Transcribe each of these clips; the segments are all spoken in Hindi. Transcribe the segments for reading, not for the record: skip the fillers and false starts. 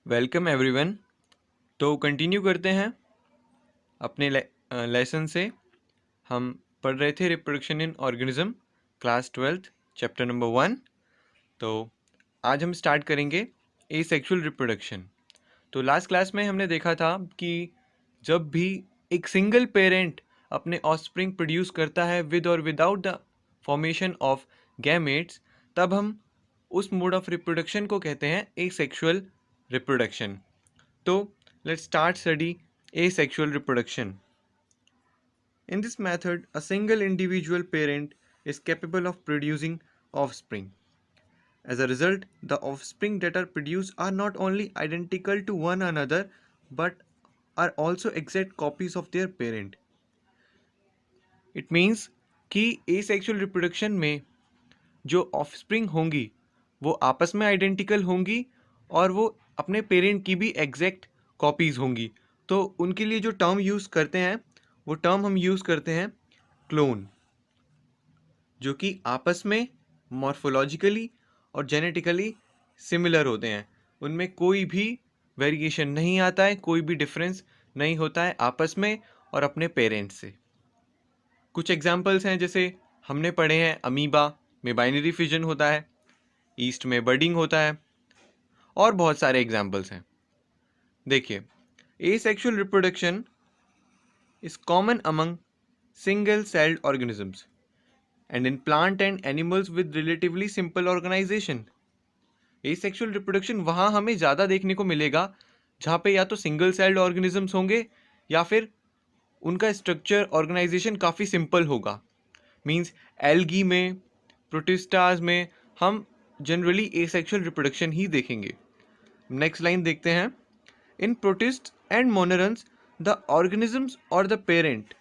Welcome everyone. तो कंटिन्यू करते हैं अपने लेसन से। हम पढ़ रहे थे reproduction in organism, class 12th, chapter number 1। तो आज हम स्टार्ट करेंगे एसेक्सुअल रिप्रोडक्शन। तो लास्ट क्लास में हमने देखा था कि जब भी एक सिंगल पेरेंट अपने ऑफस्प्रिंग प्रोड्यूस करता है विद और without the formation of gametes, तब हम उस मोड ऑफ रिप्रोडक्शन को कहते हैं asexual reproduction. So, let's start study asexual reproduction. In this method, a single individual parent is capable of producing offspring. As a result, the offspring that are produced are not only identical to one another but are also exact copies of their parent. It means कि asexual reproduction में जो ऑफस्प्रिंग होंगी वो आपस में आइडेंटिकल होंगी और वो अपने पेरेंट की भी एग्जैक्ट कॉपीज़ होंगी। तो उनके लिए जो टर्म यूज़ करते हैं वो टर्म हम यूज़ करते हैं क्लोन, जो कि आपस में मॉर्फोलॉजिकली और जेनेटिकली सिमिलर होते हैं। उनमें कोई भी वेरिएशन नहीं आता है, कोई भी डिफरेंस नहीं होता है आपस में और अपने पेरेंट्स से। कुछ एग्जाम्पल्स हैं, जैसे हमने पढ़े हैं अमीबा में बाइनरी फिजन होता है, ईस्ट में बर्डिंग होता है, और बहुत सारे एग्जाम्पल्स हैं। देखिए, asexual reproduction is common among single celled organisms and in plant and animals with relatively simple organisation. Asexual reproduction वहाँ हमें ज़्यादा देखने को मिलेगा जहाँ पे या तो सिंगल सेल्ड ऑर्गेनिजम्स होंगे या फिर उनका स्ट्रक्चर ऑर्गेनाइजेशन काफ़ी सिंपल होगा। मीन्स एल्गी में, प्रोटिस्टाज में हम जनरली एसेक्सुअल रिप्रोडक्शन ही देखेंगे। नेक्स्ट लाइन देखते हैं। In protist and monerans the organisms or the parent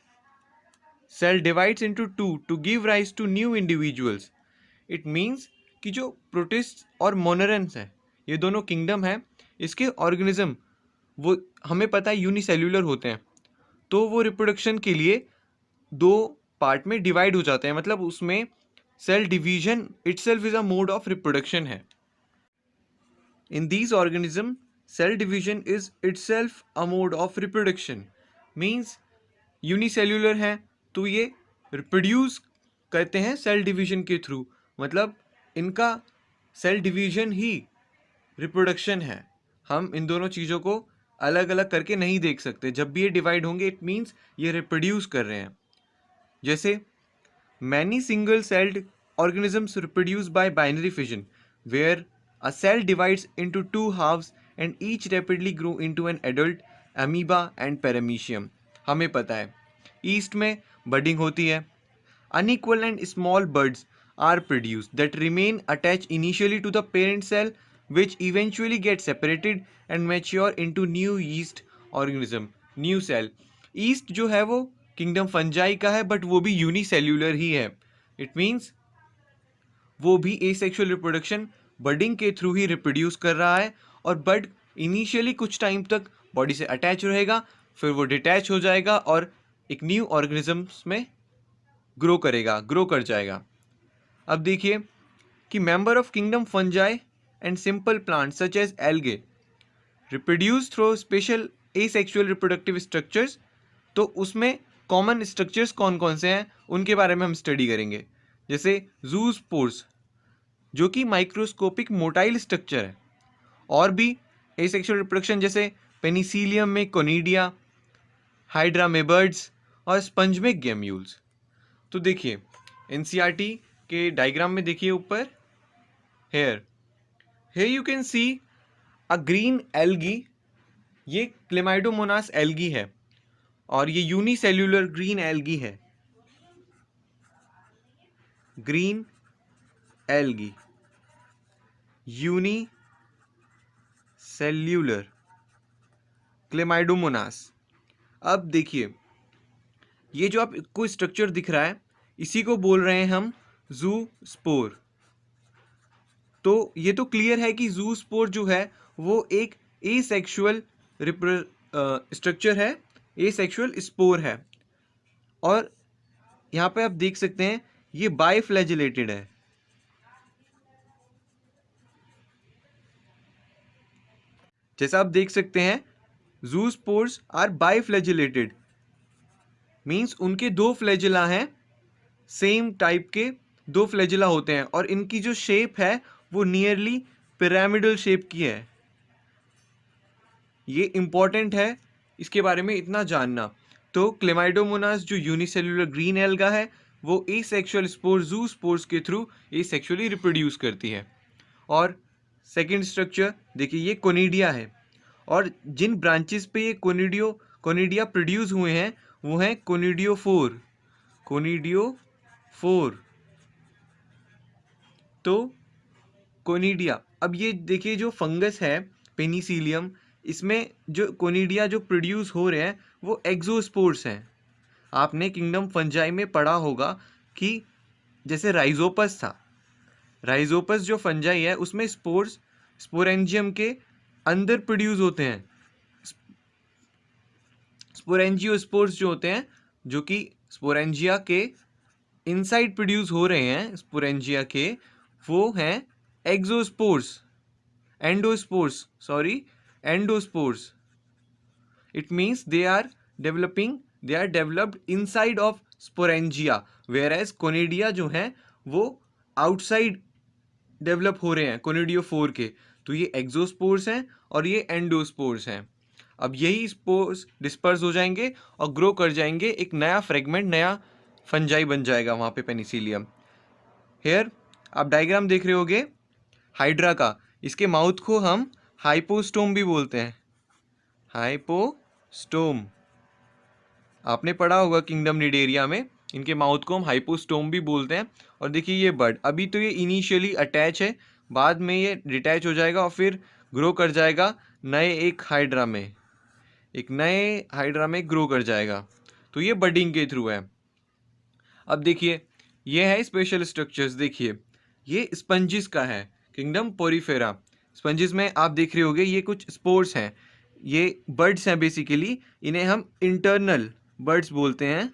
cell divides into two to give rise to new individuals. It means कि जो प्रोटिस्ट और मोनरन्स है, ये दोनों किंगडम है, इसके ऑर्गेनिज्म वो हमें पता है यूनिसेल्यूलर होते हैं। तो वो रिप्रोडक्शन के लिए दो पार्ट में डिवाइड हो जाते हैं, मतलब उसमें cell division itself is a mode of reproduction है। In these organisms, cell division is itself a mode of reproduction. Means unicellular हैं तो ये रिप्रोड्यूस करते हैं सेल डिवीजन के थ्रू, मतलब इनका सेल डिवीजन ही रिप्रोडक्शन है। हम इन दोनों चीज़ों को अलग अलग करके नहीं देख सकते। जब भी ये डिवाइड होंगे इट मीन्स ये रिप्रोड्यूस कर रहे हैं। जैसे many single celled organisms reproduce by binary fission, where a cell divides into two halves and each rapidly grow into an adult amoeba and paramecium. हमें पता है ईस्ट में बडिंग होती है। Unequal and small buds are produced that remain attached initially to the parent cell, which eventually get separated and mature into new yeast organism, new cell. Yeast जो है वो किंगडम फंजाई का है, बट वो भी यूनिसेल्यूलर ही है। इट मीन्स वो भी एसेक्सुअल रिप्रोडक्शन बडिंग के थ्रू ही रिप्रोड्यूस कर रहा है, और बड इनिशियली कुछ टाइम तक बॉडी से अटैच रहेगा, फिर वो डिटैच हो जाएगा और एक न्यू ऑर्गेनिजम्स में ग्रो करेगा, ग्रो कर जाएगा। अब देखिए कि member of kingdom fungi and simple plant such as algae reproduce through special asexual reproductive structures. तो उसमें कॉमन स्ट्रक्चर्स कौन कौन से हैं उनके बारे में हम स्टडी करेंगे। जैसे जूस्पोर्स, जो कि माइक्रोस्कोपिक मोटाइल स्ट्रक्चर है, और भी एसेक्सुअल रिप्रोडक्शन जैसे पेनिसिलियम में कोनिडिया, हाइड्रा में बर्ड्स और स्पंज में गेम्यूल्स। तो देखिए एनसीईआरटी के डायग्राम में देखिए ऊपर, here you can see a green algae. ये क्लेमाइडोमोनास एल्गी है और ये यूनिसेल्यूलर ग्रीन एल्गी है। Green algae unicellular chlamydomonas. अब देखिए ये जो आपको स्ट्रक्चर दिख रहा है इसी को बोल रहे हैं हम जूस्पोर। तो ये तो क्लियर है कि जूस्पोर जो है वो एक एसेक्सुअल स्ट्रक्चर है, एसेक्सुअल स्पोर है। और यहाँ पे आप देख सकते हैं ये बाइफ्लैजिलेटेड है। जैसा आप देख सकते हैं, जूस्पोर्स आर बाइफ्लैजिलेटेड, मीन्स उनके दो फ्लैजिला हैं, सेम टाइप के दो फ्लैजिला होते हैं, और इनकी जो शेप है वो नियरली पिरामिडल शेप की है। ये इंपॉर्टेंट है इसके बारे में इतना जानना। तो क्लेमाइडोमोनास जो यूनिसेलुलर ग्रीन एल्गा है वो एसेक्सुअल स्पोर जूस्पोर्स के थ्रू एसेक्सुअली रिप्रोड्यूस करती है। और सेकंड स्ट्रक्चर देखिए, ये कोनिडिया है, और जिन ब्रांचेस पे ये कोनिडिया प्रोड्यूस हुए हैं वो हैं कोनिडियोफोर। तो कोनिडिया, अब ये देखिए जो फंगस है पेनिसिलियम, इसमें जो कोनिडिया जो प्रोड्यूस हो रहे हैं वो एक्सोस्पोर्स हैं। आपने किंगडम फंजाई में पढ़ा होगा कि जैसे राइजोपस था, राइजोपस जो फंजाई है उसमें स्पोर्स स्पोरेंजियम के अंदर प्रोड्यूस होते हैं। स्पोरेंजियोस्पोर्स जो होते हैं, जो कि स्पोरेंजिया के इनसाइड प्रोड्यूस हो रहे हैं, स्पोरेंजिया के, वो हैं एक्सोस्पोर्स, endospores. It means they are developed inside of sporangia, whereas conidia जो हैं वो outside डेवलप हो रहे हैं कोनिडियोफोर के। तो ये एक्सोस्पोर्स हैं और ये एंडोस्पोर्स हैं। अब यही स्पोर्स डिस्पर्स हो जाएंगे और ग्रो कर जाएंगे, एक नया फ्रेगमेंट, नया फंजाई बन जाएगा वहाँ पे पेनिसिलियम। हेयर आप डायग्राम देख रहे होगे हाइड्रा का, इसके माउथ को हम हाइपोस्टोम भी बोलते हैं, हाइपोस्टोम। आपने पढ़ा होगा किंगडम निडेरिया में, इनके माउथ को हम हाइपोस्टोम भी बोलते हैं। और देखिए ये बर्ड, अभी तो ये इनिशियली अटैच है, बाद में ये डिटैच हो जाएगा और फिर ग्रो कर जाएगा नए एक हाइड्रा में ग्रो कर जाएगा। तो ये बडिंग के थ्रू है। अब देखिए ये है स्पेशल स्ट्रक्चर्स, देखिए ये स्पंजिस का है, किंगडम पोरीफेरा। स्पंजिस में आप देख रहे होगे ये कुछ स्पोर्स हैं, ये बर्ड्स हैं बेसिकली, इन्हें हम इंटरनल बर्ड्स बोलते हैं।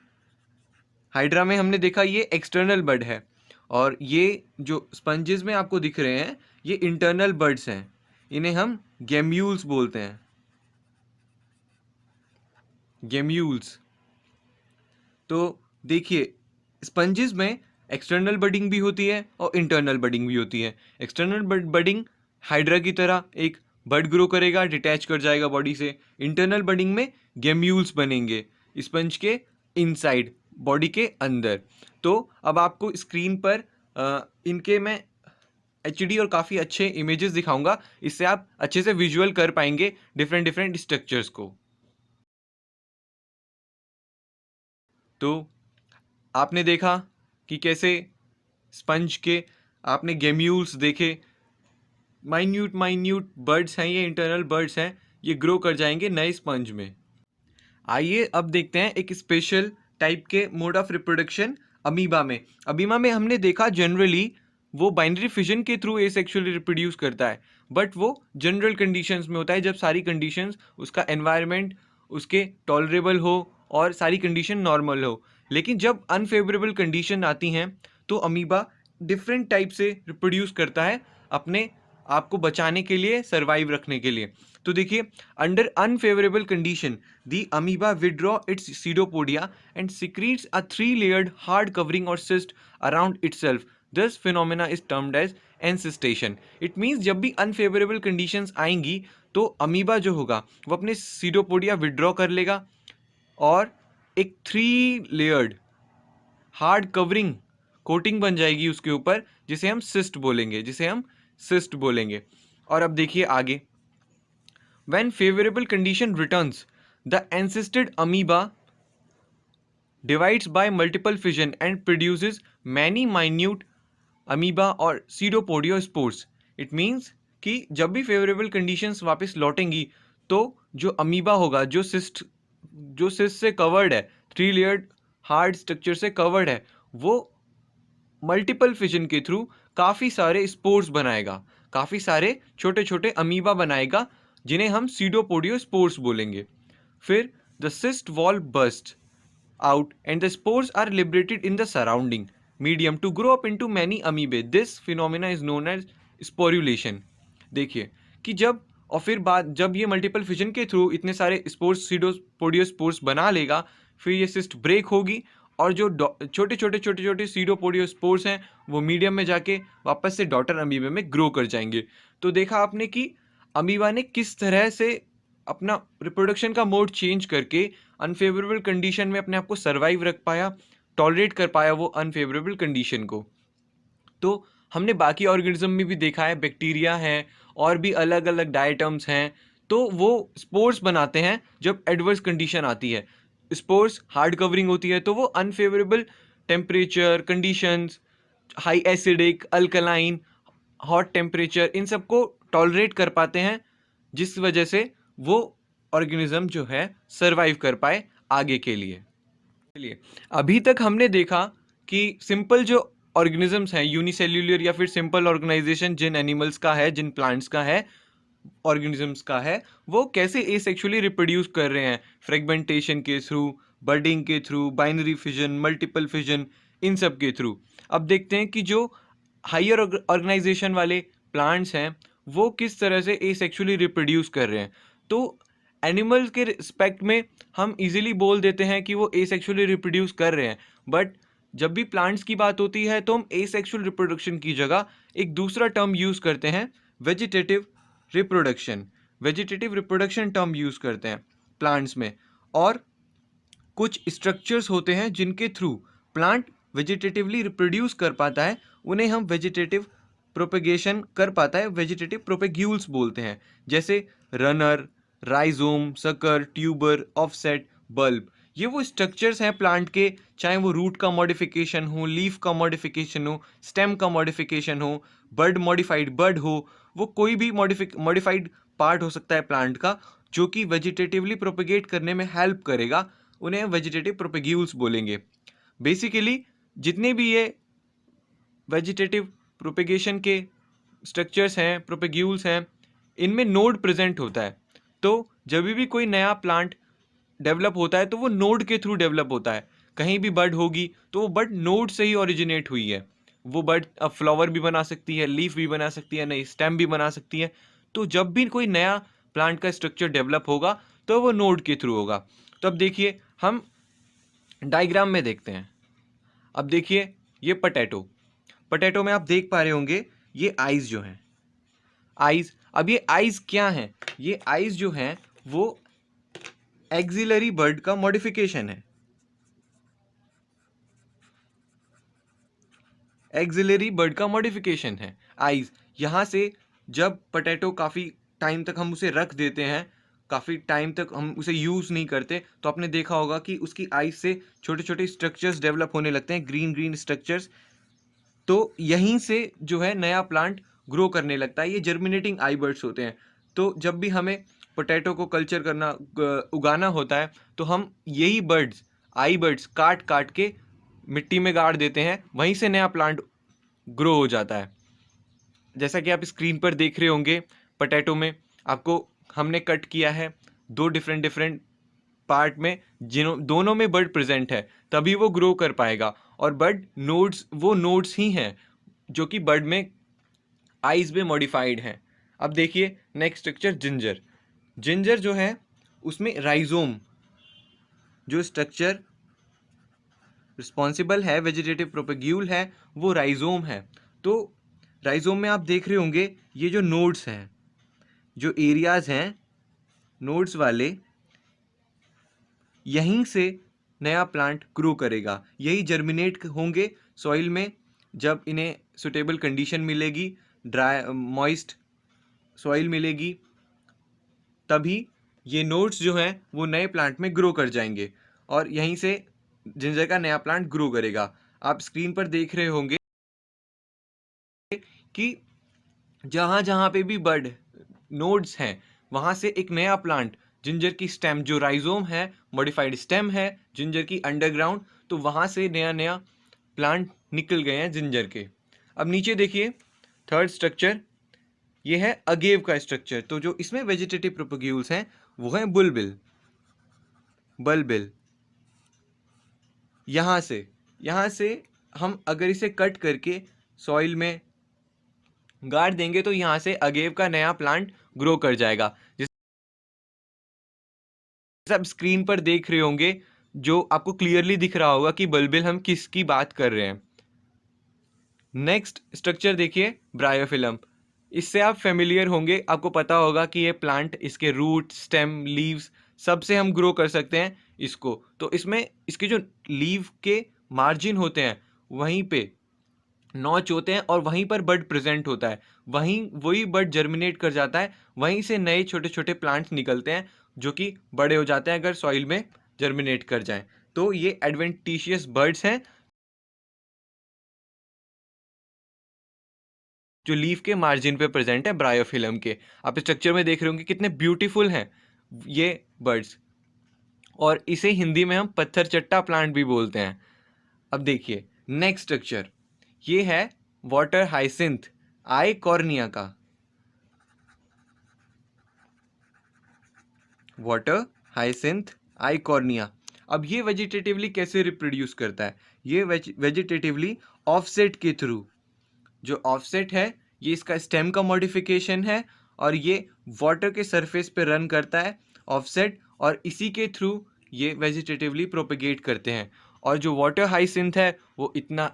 हाइड्रा में हमने देखा ये एक्सटर्नल बर्ड है, और ये जो स्पंजेस में आपको दिख रहे हैं ये इंटरनल बर्ड्स हैं, इन्हें हम गेम्यूल्स बोलते हैं, गेम्यूल्स। तो देखिए स्पंजेस में एक्सटर्नल बडिंग भी होती है और इंटरनल बडिंग भी होती है। एक्सटर्नल बडिंग हाइड्रा की तरह एक बर्ड ग्रो करेगा, डिटैच कर जाएगा बॉडी से। इंटरनल बडिंग में गेम्यूल्स बनेंगे स्पंज के इनसाइड, बॉडी के अंदर। तो अब आपको स्क्रीन पर इनके मैं HD और काफ़ी अच्छे इमेजेस दिखाऊंगा, इससे आप अच्छे से विजुअल कर पाएंगे डिफरेंट स्ट्रक्चर्स को। तो आपने देखा कि कैसे स्पंज के आपने गेम्यूल्स देखे, माइन्यूट बर्ड्स हैं, ये इंटरनल बर्ड्स हैं, ये ग्रो कर जाएंगे नए स्पंज में। आइए अब देखते हैं एक स्पेशल टाइप के मोड ऑफ रिप्रोडक्शन अमीबा में। अमीबा में हमने देखा जनरली वो बाइनरी फिजन के थ्रू एसेक्सुअली रिप्रोड्यूस करता है, बट वो जनरल कंडीशंस में होता है, जब सारी कंडीशंस, उसका एनवायरनमेंट उसके टॉलरेबल हो और सारी कंडीशन नॉर्मल हो। लेकिन जब अनफेवरेबल कंडीशन आती हैं तो अमीबा डिफरेंट टाइप से रिप्रोड्यूस करता है अपने आप को बचाने के लिए, सर्वाइव रखने के लिए। तो देखिए under unfavourable condition the amoeba withdraw it's pseudopodia and secretes a three-layered hard covering or cyst around itself. This phenomena is termed as encystation. It means जब भी अनफेवरेबल कंडीशंस आएंगी तो अमीबा जो होगा वो अपने सीडोपोडिया विड्रॉ कर लेगा और एक 3 लेयर्ड हार्ड कवरिंग कोटिंग बन जाएगी उसके ऊपर, जिसे हम सिस्ट बोलेंगे। और अब देखिए आगे, when favorable condition returns, the encysted amoeba divides by multiple fission and produces many minute amoeba और pseudopodiospores. It means कि जब भी फेवरेबल कंडीशंस वापस लौटेंगी तो जो अमीबा होगा, जो सिस्ट से कवर्ड है, 3 लेयर्ड हार्ड स्ट्रक्चर से कवर्ड है, वो मल्टीपल फिजन के थ्रू काफ़ी सारे स्पोर्स बनाएगा, काफ़ी सारे छोटे छोटे अमीबा बनाएगा, जिन्हें हम सीडोपोडियोस्पोर्स बोलेंगे। फिर the cyst wall burst out and the spores are liberated in the surrounding medium to grow up into many amoebae. This phenomena is known as sporulation. देखिए कि जब और फिर बाद जब ये मल्टीपल फिजन के थ्रू इतने सारे स्पोर्स सीडोपोडियोस्पोर्स बना लेगा, फिर ये सिस्ट ब्रेक होगी और जो छोटे छोटे छोटे छोटे सीडोपोडियोस्पोर्स हैं वो मीडियम में जाके वापस से डॉटर अमीबा में ग्रो कर जाएंगे। तो देखा आपने कि अमीबा ने किस तरह से अपना रिप्रोडक्शन का मोड चेंज करके अनफेवरेबल कंडीशन में अपने आप को सर्वाइव रख पाया, टॉलरेट कर पाया वो अनफेवरेबल कंडीशन को। तो हमने बाकी ऑर्गेनिज्म में भी देखा है, बैक्टीरिया हैं और भी अलग अलग डायटम्स हैं, तो वो स्पोर्स बनाते हैं जब एडवर्स कंडीशन आती है। स्पोर्स हार्ड कवरिंग होती है तो वो unfavourable temperature conditions, high acidic, alkaline, hot temperature, इन सबको टॉलरेट कर पाते हैं, जिस वजह से वो ऑर्गेनिज्म जो है सरवाइव कर पाए आगे के लिए। चलिए, अभी तक हमने देखा कि सिंपल जो ऑर्गेनिजम्स हैं, यूनिसेल्यूलर या फिर सिंपल ऑर्गेनाइजेशन जिन एनिमल्स का है, जिन प्लांट्स का है, ऑर्गेनिजम्स का है, वो कैसे एसेक्सुअली रिप्रोड्यूस कर रहे हैं फ्रेगमेंटेशन के थ्रू, बर्डिंग के through, binary fission, multiple fission, इन सब के थ्रू। अब देखते हैं कि जो हायर ऑर्गेनाइजेशन वाले प्लांट्स हैं वो किस तरह से एसेक्सुअली रिप्रोड्यूस कर रहे हैं। तो एनिमल्स के रिस्पेक्ट में हम इजीली बोल देते हैं कि वो एसेक्सुअली रिप्रोड्यूस कर रहे हैं, बट जब भी प्लांट्स की बात होती है तो हम एसेक्सुअल रिप्रोडक्शन की जगह एक दूसरा टर्म यूज़ करते हैं, vegetative reproduction. Vegetative reproduction term use करते हैं प्लांट्स में, और कुछ स्ट्रक्चर्स होते हैं जिनके थ्रू प्लांट वेजिटेटिवली रिप्रोड्यूस कर पाता है, उन्हें हम वेजिटेटिव प्रोपेगेशन कर पाता है, वेजिटेटिव प्रोपेग्यूल्स बोलते हैं, जैसे runner, rhizome, sucker, tuber, offset, bulb. ये वो स्ट्रक्चर्स हैं प्लांट के, चाहे वो रूट का मॉडिफिकेशन हो, लीफ का मॉडिफिकेशन हो, स्टेम का मॉडिफिकेशन हो, बर्ड मॉडिफाइड बर्ड हो, वो कोई भी मॉडिफाइड पार्ट हो सकता है प्लांट का जो कि वेजिटेटिवली प्रोपेगेट करने में हेल्प करेगा, उन्हें वेजिटेटिव प्रोपेग्यूल्स बोलेंगे। बेसिकली जितने भी ये वेजिटेटिव प्रोपेगेशन के स्ट्रक्चर्स हैं, प्रोपेग्यूल्स हैं, इनमें नोड प्रेजेंट होता है। तो जब भी कोई नया प्लांट डेवलप होता है तो वो नोड के थ्रू डेवलप होता है। कहीं भी बर्ड होगी तो वो बर्ड नोड से ही ओरिजिनेट हुई है। वो बर्ड अब फ्लावर भी बना सकती है, लीफ भी बना सकती है, नई स्टेम भी बना सकती है। तो जब भी कोई नया प्लांट का स्ट्रक्चर डेवलप होगा तो वो नोड के थ्रू होगा। तो अब देखिए हम डायग्राम में देखते हैं। अब देखिए ये पोटैटो, पोटैटो में आप देख पा रहे होंगे ये आइज जो हैं, आइज। अब ये आइज क्या हैं? ये आइज जो हैं वो एक्सिलरी बर्ड का मॉडिफिकेशन है, एक्सिलरी बर्ड का मॉडिफिकेशन है आइज। यहाँ से जब पोटैटो काफ़ी टाइम तक हम उसे रख देते हैं, काफ़ी टाइम तक हम उसे यूज़ नहीं करते, तो आपने देखा होगा कि उसकी आइज से छोटे छोटे स्ट्रक्चर्स डेवलप होने लगते हैं, ग्रीन ग्रीन स्ट्रक्चर्स। तो यहीं से जो है नया प्लांट ग्रो करने लगता है। ये जर्मिनेटिंग आई बर्ड्स होते हैं। तो जब भी हमें पोटैटो को कल्चर करना, उगाना होता है, तो हम यही बर्ड्स, आई बर्ड्स काट काट के मिट्टी में गाड़ देते हैं, वहीं से नया प्लांट ग्रो हो जाता है। जैसा कि आप स्क्रीन पर देख रहे होंगे, पोटैटो में आपको हमने कट किया है दो डिफरेंट डिफरेंट पार्ट में, जिन्हों दोनों में बर्ड प्रेजेंट है, तभी वो ग्रो कर पाएगा। और बर्ड नोड्स वो नोड्स ही हैं जो कि बर्ड में आइज में मॉडिफाइड हैं। अब देखिए नेक्स्ट स्ट्रक्चर जिंजर। जिंजर जो है उसमें राइजोम, जो स्ट्रक्चर रिस्पॉन्सिबल है वेजिटेटिव प्रोपेग्यूल है, वो राइजोम है। तो राइजोम में आप देख रहे होंगे ये जो नोड्स हैं, जो एरियाज हैं नोड्स वाले, यहीं से नया प्लांट ग्रो करेगा, यही जर्मिनेट होंगे सॉइल में। जब इन्हें सुटेबल कंडीशन मिलेगी, ड्राई मॉइस्ट सॉइल मिलेगी, तभी ये नोड्स जो हैं वो नए प्लांट में ग्रो कर जाएंगे और यहीं से जिंजर का नया प्लांट ग्रो करेगा। आप स्क्रीन पर देख रहे होंगे कि जहाँ जहाँ पे भी बर्ड नोड्स हैं वहाँ से एक नया प्लांट, जिंजर की स्टेम जो राइजोम है, मॉडिफाइड स्टेम है जिंजर की अंडरग्राउंड, तो वहाँ से नया नया प्लांट निकल गए हैं जिंजर के। अब नीचे देखिए थर्ड स्ट्रक्चर, ये है अगेव का स्ट्रक्चर। तो जो इसमें वेजिटेटिव प्रोपेग्यूल्स हैं वो हैं बुलबिल, बल्बिल। यहाँ से हम अगर इसे कट करके सॉइल में गाड़ देंगे तो यहाँ से अगेव का नया प्लांट ग्रो कर जाएगा। जैसे आप स्क्रीन पर देख रहे होंगे, जो आपको क्लियरली दिख रहा होगा कि बल्बिल हम किसकी बात कर रहे हैं। नेक्स्ट स्ट्रक्चर देखिए, ब्रायोफिलम। इससे आप फेमिलियर होंगे, आपको पता होगा कि ये प्लांट, इसके रूट, स्टेम, लीव्स सबसे हम ग्रो कर सकते हैं इसको। तो इसमें इसके जो लीव के मार्जिन होते हैं वहीं पे नॉच होते हैं और वहीं पर बड प्रेजेंट होता है, वहीं वही बड जर्मिनेट कर जाता है, वहीं से नए छोटे छोटे प्लांट्स निकलते हैं जो कि बड़े हो जाते हैं अगर सॉइल में जर्मिनेट कर जाएं। तो ये एडवेंटिशियस बर्ड्स हैं जो लीफ के मार्जिन पे प्रेजेंट है ब्रायोफिलम के। आप स्ट्रक्चर में देख रहे होंगे कितने ब्यूटीफुल हैं ये बर्ड्स, और इसे हिंदी में हम पत्थर चट्टा प्लांट भी बोलते हैं। अब देखिए नेक्स्ट स्ट्रक्चर, ये है वाटर हाइसिंथ आई कॉर्निया का। वाटर हाइसिंथ आई कॉर्निया। अब ये वेजिटेटिवली कैसे रिप्रोड्यूस करता है? ये वेजिटेटिवली ऑफसेट के थ्रू। जो ऑफसेट है ये इसका स्टेम का मॉडिफिकेशन है, और ये वाटर के सरफेस पे रन करता है ऑफसेट, और इसी के थ्रू ये वेजिटेटिवली प्रोपेगेट करते हैं। और जो वाटर हाइसिंथ है वो इतना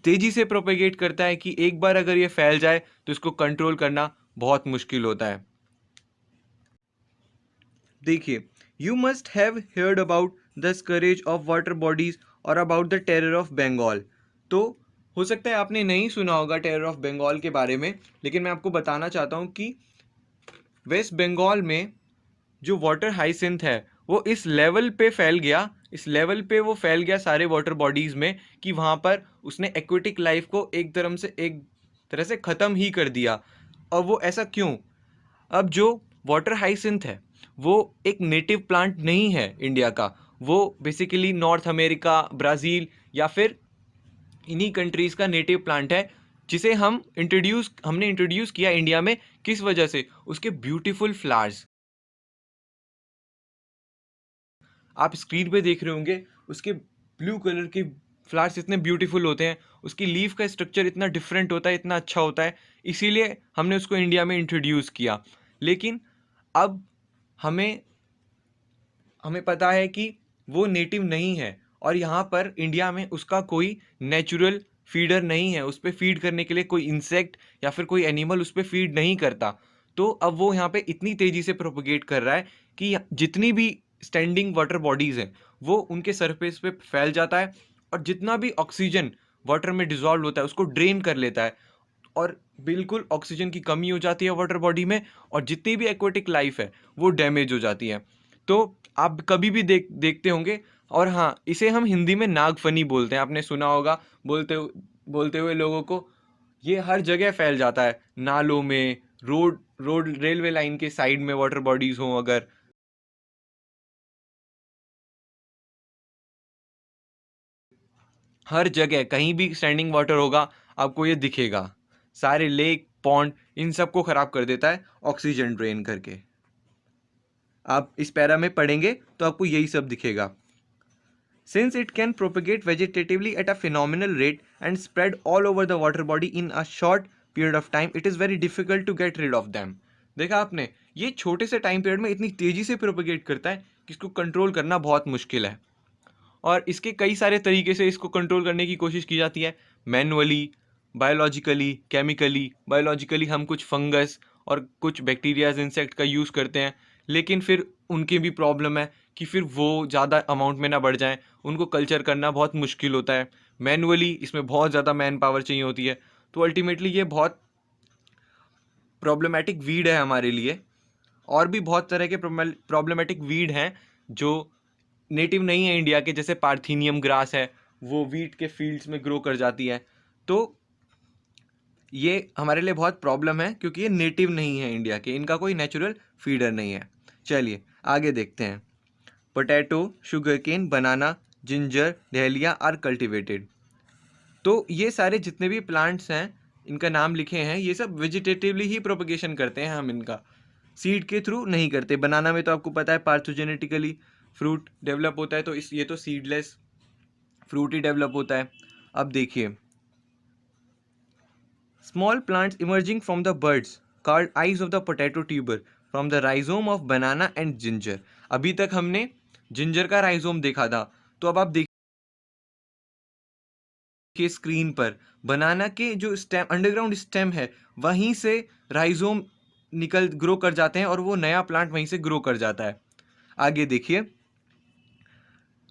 तेजी से प्रोपेगेट करता है कि एक बार अगर ये फैल जाए तो इसको कंट्रोल करना बहुत मुश्किल होता है। देखिए, you must have heard about the scourge of water bodies और about the terror of Bengal. तो हो सकता है आपने नहीं सुना होगा टेरर ऑफ बंगाल के बारे में, लेकिन मैं आपको बताना चाहता हूँ कि वेस्ट बंगाल में जो वाटर हाइसिंथ है वो इस लेवल पे फैल गया, इस लेवल पे वो फैल गया सारे वाटर बॉडीज़ में, कि वहाँ पर उसने एक्वेटिक लाइफ को एक तरह से ख़त्म ही कर दिया। और वो ऐसा क्यों? अब जो वाटर हाइसिंथ है वो एक नेटिव प्लांट नहीं है इंडिया का, वो बेसिकली नॉर्थ अमेरिका, ब्राज़ील या फिर इन्हीं कंट्रीज़ का नेटिव प्लांट है, जिसे हमने इंट्रोड्यूस किया इंडिया में। किस वजह से? उसके ब्यूटीफुल फ्लावर्स। आप स्क्रीन पे देख रहे होंगे, उसके ब्लू कलर के फ्लावर्स इतने ब्यूटीफुल होते हैं, उसकी लीफ का स्ट्रक्चर इतना डिफरेंट होता है, इतना अच्छा होता है, इसीलिए हमने उसको इंडिया में इंट्रोड्यूस किया। लेकिन अब हमें हमें पता है कि वो नेटिव नहीं है, और यहाँ पर इंडिया में उसका कोई नेचुरल फीडर नहीं है, उस पर फीड करने के लिए कोई इंसेक्ट या फिर कोई एनिमल उस पर फीड नहीं करता। तो अब वो यहाँ पे इतनी तेज़ी से प्रोपोगेट कर रहा है कि जितनी भी स्टैंडिंग वाटर बॉडीज़ हैं वो उनके सरफेस पे फैल जाता है, और जितना भी ऑक्सीजन वाटर में डिजॉल्व होता है उसको ड्रेन कर लेता है, और बिल्कुल ऑक्सीजन की कमी हो जाती है वाटर बॉडी में, और जितनी भी एक्वेटिक लाइफ है वो डैमेज हो जाती है। तो आप कभी भी देखते होंगे। और हाँ, इसे हम हिंदी में नागफनी बोलते हैं, आपने सुना होगा बोलते हुए लोगों को। ये हर जगह फैल जाता है, नालों में, रोड रोड रेलवे लाइन के साइड में वाटर बॉडीज हों अगर, हर जगह कहीं भी स्टैंडिंग वाटर होगा आपको ये दिखेगा। सारे लेक, पॉन्ड, इन सबको खराब कर देता है ऑक्सीजन ड्रेन करके। आप इस पैरा में पढ़ेंगे तो आपको यही सब दिखेगा। Since it can propagate vegetatively at a phenomenal rate and spread all over the water body in a short period of time, it is very difficult to get rid of them. देखा आपने, ये छोटे से टाइम पीरियड में इतनी तेजी से प्रोपेगेट करता है कि इसको कंट्रोल करना बहुत मुश्किल है। और इसके कई सारे तरीके से इसको कंट्रोल करने की कोशिश की जाती है, मैनुअली, बायोलॉजिकली, केमिकली। बायोलॉजिकली हम कुछ फंगस और कुछ बैक्टीरियाज, इंसेक्ट का यूज़ करते हैं, लेकिन फिर उनकी भी प्रॉब्लम है कि फिर वो ज़्यादा अमाउंट में ना बढ़ जाएं, उनको कल्चर करना बहुत मुश्किल होता है। मैनुअली इसमें बहुत ज़्यादा मैन पावर चाहिए होती है, तो अल्टीमेटली ये बहुत प्रॉब्लमेटिक वीड है हमारे लिए। और भी बहुत तरह के प्रॉब्लमेटिक वीड हैं जो नेटिव नहीं है इंडिया के, जैसे पार्थीनियम ग्रास है, वो वीट के फील्ड्स में ग्रो कर जाती है। तो ये हमारे लिए बहुत प्रॉब्लम है क्योंकि ये नेटिव नहीं है इंडिया के, इनका कोई नेचुरल फीडर नहीं है। चलिए आगे देखते हैं। Potato, sugarcane, banana, ginger, dahlia are cultivated. तो ये सारे जितने भी प्लांट्स हैं, इनका नाम लिखे हैं, ये सब वेजिटेटिवली ही प्रोपगेशन करते हैं हम इनका, सीड के थ्रू नहीं करते। बनाना में तो आपको पता है पार्थोजेनेटिकली फ्रूट डेवलप होता है, तो ये तो सीडलेस फ्रूट ही डेवलप होता है। अब देखिए, Small plants emerging from the buds called eyes of the potato tuber from the rhizome of banana and ginger. अभी तक हमने जिंजर का राइजोम देखा था, तो अब आप देखिए स्क्रीन पर बनाना के जो स्टेम, अंडरग्राउंड स्टेम है, वहीं से राइजोम ग्रो कर जाते हैं और वो नया प्लांट वहीं से ग्रो कर जाता है। आगे देखिए,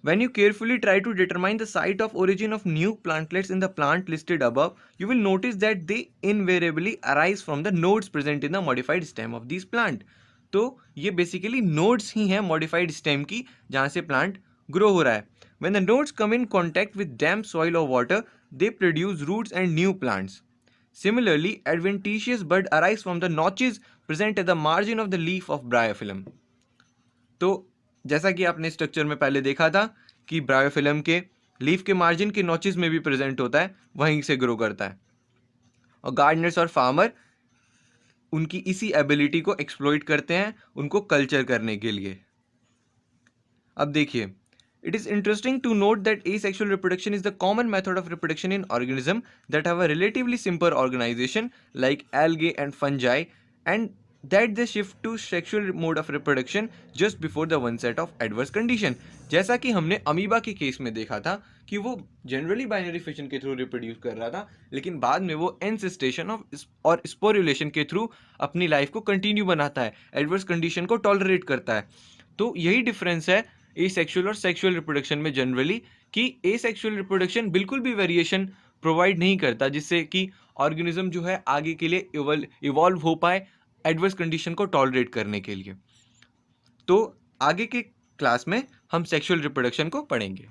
when you carefully try to determine the site of origin of new plantlets in the plant listed above, you will notice that they invariably arise from the nodes present in the modified stem of these plant. तो ये बेसिकली नोड्स ही हैं मॉडिफाइड स्टेम की, जहाँ से प्लांट ग्रो हो रहा है. When the nodes come in contact with damp soil or water, they produce roots and new plants. Similarly, adventitious bud arise from the notches present at the margin of the leaf of bryophyllum. तो जैसा कि आपने स्ट्रक्चर में पहले देखा था कि ब्रायोफिलम के लीफ के मार्जिन के नॉचेस में भी प्रेजेंट होता है, वहीं से ग्रो करता है. और गार्डनर्स और फार्मर उनकी इसी एबिलिटी को एक्सप्लॉइट करते हैं उनको कल्चर करने के लिए. अब देखिए, it is interesting to note that asexual reproduction is the common method of reproduction in organisms that have a relatively simple organization like algae and fungi, and that they shift to sexual mode of reproduction just before the onset of adverse condition. जैसा कि हमने अमीबा के केस में देखा था कि वो जनरली बाइनरी फिशन के थ्रू रिप्रोड्यूस कर रहा था, लेकिन बाद में वो एंसेस्टेशन और स्पोरुलेशन के थ्रू अपनी लाइफ को कंटिन्यू बनाता है, एडवर्स कंडीशन को टॉलरेट करता है. तो यही डिफरेंस है एसेक्सुअल और सेक्सुअल रिप्रोडक्शन में जनरली, कि एसेक्सुअल रिप्रोडक्शन बिल्कुल भी वेरिएशन प्रोवाइड नहीं करता जिससे कि ऑर्गेनिज्म जो है आगे के लिए इवॉल्व हो पाए एडवर्स कंडीशन को टॉलरेट करने के लिए. तो आगे के क्लास में हम सेक्सुअल रिप्रोडक्शन को पढ़ेंगे.